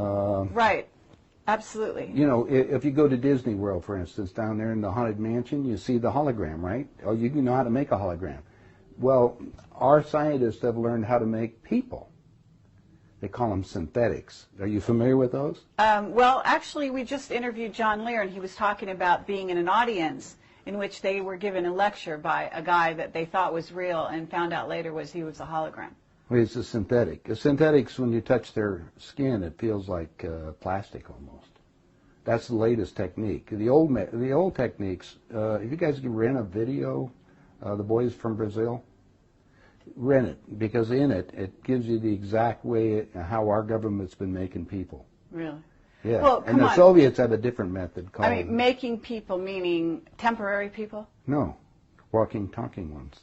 Right. Absolutely. You know, if you go to Disney World, for instance, down there in the Haunted Mansion, you see the hologram, right? Oh, you know how to make a hologram. Well, our scientists have learned how to make people. They call them synthetics. Are you familiar with those? Well, actually, we just interviewed John Lear, and he was talking about being in an audience in which they were given a lecture by a guy that they thought was real and found out later he was a hologram. Well, it's a synthetic. The synthetics, when you touch their skin, it feels like plastic almost. That's the latest technique. The old techniques, if you guys can rent a video, The Boys from Brazil, rent it, because in it, it gives you the exact way how our government's been making people. Really? Yeah. Well, and the Soviets have a different method called... I mean, making people meaning temporary people? No. Walking, talking ones.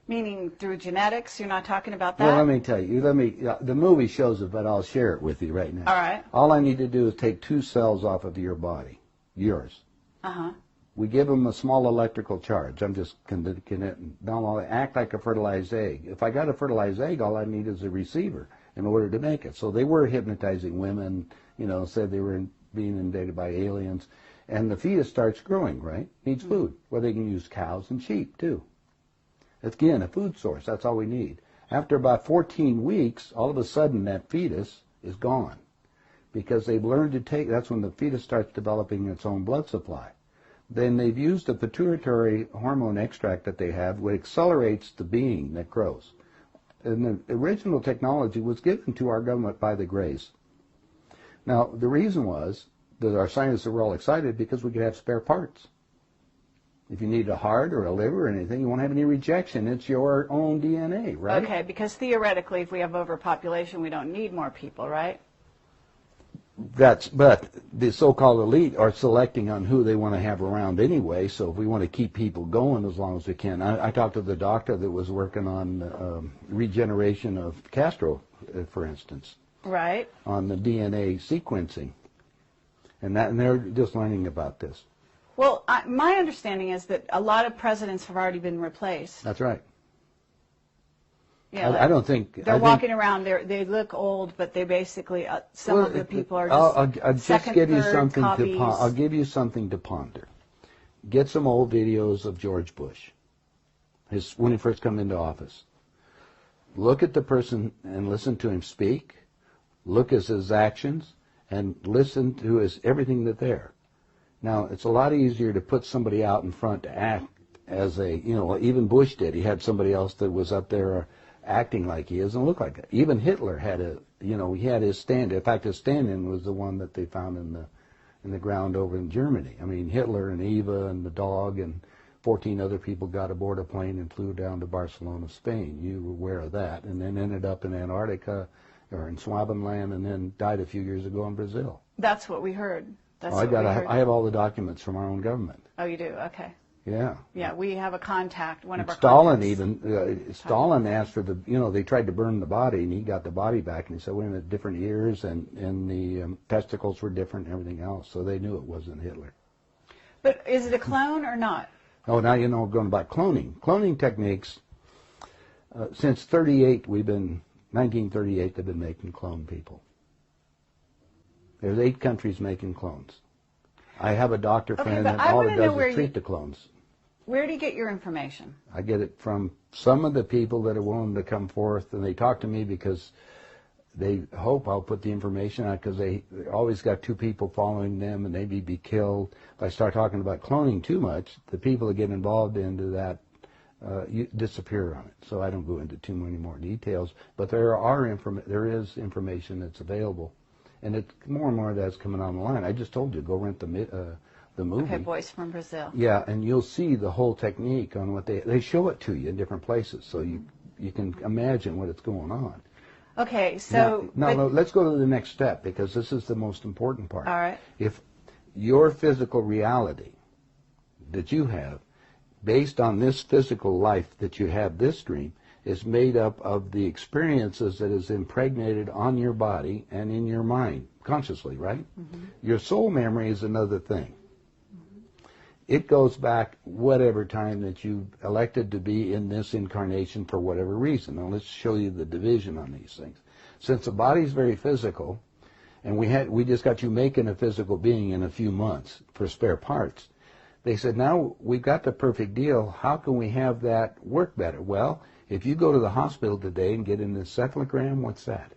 Meaning through genetics? You're not talking about that? Well, let me tell you. The movie shows it, but I'll share it with you right now. All right. All I need to do is take 2 cells off of your body, yours. Uh-huh. We give them a small electrical charge. I'm just don't act like a fertilized egg. If I got a fertilized egg, all I need is a receiver in order to make it. So they were hypnotizing women, you know, said they were being invaded by aliens. And the fetus starts growing, right? Needs food. Well, they can use cows and sheep, too. Again, a food source. That's all we need. After about 14 weeks, all of a sudden that fetus is gone because they've learned to take, that's when the fetus starts developing its own blood supply. Then they've used a pituitary hormone extract that they have, which accelerates the being that grows. And the original technology was given to our government by the Greys. Now, the reason was that our scientists were all excited because we could have spare parts. If you need a heart or a liver or anything, you won't have any rejection. It's your own DNA, right? Okay, because theoretically, if we have overpopulation, we don't need more people, right? But the so-called elite are selecting on who they want to have around anyway, so if we want to keep people going as long as we can. I talked to the doctor that was working on regeneration of Castro, for instance. Right. On the DNA sequencing. And they're just learning about this. Well, my understanding is that a lot of presidents have already been replaced. That's right. Yeah, I don't think... They're walking around, they look old, but they basically, some of the people are just I'll second, give you third something copies. I'll give you something to ponder. Get some old videos of George Bush, when he first came into office. Look at the person and listen to him speak. Look at his actions and listen to everything that's there. Now, it's a lot easier to put somebody out in front to act as even Bush did. He had somebody else that was up there acting like he is and look like it. Even Hitler had he had his stand. In fact, his stand-in was the one that they found in the ground over in Germany. I mean, Hitler and Eva and the dog and 14 other people got aboard a plane and flew down to Barcelona, Spain. You were aware of that. And then ended up in Antarctica or in Swabenland and then died a few years ago in Brazil. That's what we heard. I have all the documents from our own government. Oh, you do? Okay. Yeah. Yeah, we have a contact, one of our Stalin contacts. Stalin asked for they tried to burn the body, and he got the body back, and he said, wait a minute, different ears, and the testicles were different and everything else, so they knew it wasn't Hitler. But is it a clone or not? Oh, now you know we're going about cloning. Cloning techniques, since 1938, they've been making clone people. There's 8 countries making clones. I have a doctor friend that all it does is treat the clones. Where do you get your information? I get it from some of the people that are willing to come forth, and they talk to me because they hope I'll put the information out because they always got 2 people following them and maybe be killed. If I start talking about cloning too much, the people that get involved into that disappear on it. So I don't go into too many more details, but there is information that's available. And it's more and more that's coming on the line. I just told you, go rent the movie. Okay, Boys from Brazil. Yeah, and you'll see the whole technique on what they show it to you in different places, so you can imagine what it's going on. Okay, so... Now, let's go to the next step, because this is the most important part. All right. If your physical reality that you have, based on this physical life that you have, this dream, is made up of the experiences that is impregnated on your body and in your mind, consciously, right? Mm-hmm. Your soul memory is another thing. Mm-hmm. It goes back whatever time that you elected to be in this incarnation for whatever reason. Now let's show you the division on these things. Since the body is very physical, and we just got you making a physical being in a few months for spare parts. They said, now we've got the perfect deal. How can we have that work better? Well, if you go to the hospital today and get an encephalogram, what's that?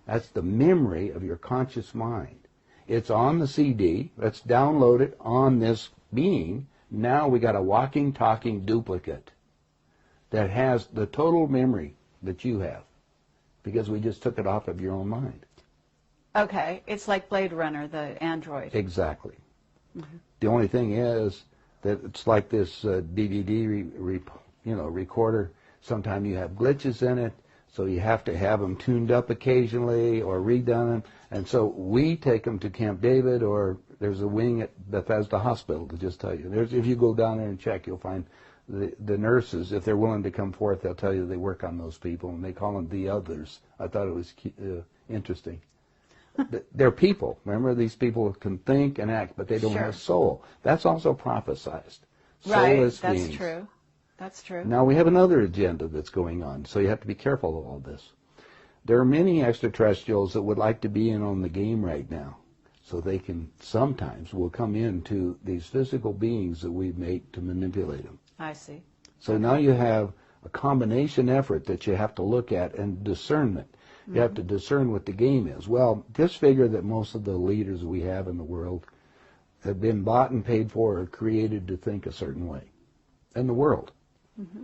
That's the memory of your conscious mind. It's on the CD. Let's download it on this being. Now we got a walking, talking duplicate that has the total memory that you have, because we just took it off of your own mind. Okay, it's like Blade Runner, the android. Exactly. Mm-hmm. The only thing is that it's like this DVD recorder. Sometimes you have glitches in it, so you have to have them tuned up occasionally or redone. And so we take them to Camp David, or there's a wing at Bethesda Hospital to just tell you. If you go down there and check, you'll find the nurses, if they're willing to come forth, they'll tell you they work on those people, and they call them the others. I thought it was interesting. They're people. Remember, these people can think and act, but they don't have soul. That's also prophesized. Soulless that's beings. true. That's true. Now, we have another agenda that's going on, so you have to be careful of all this. There are many extraterrestrials that would like to be in on the game right now, so they can sometimes will come into these physical beings that we've made to manipulate them. I see. So now you have a combination effort that you have to look at, and discernment. You have to discern what the game is. Well, just figure that most of the leaders we have in the world have been bought and paid for or created to think a certain way in the world. Mm-hmm.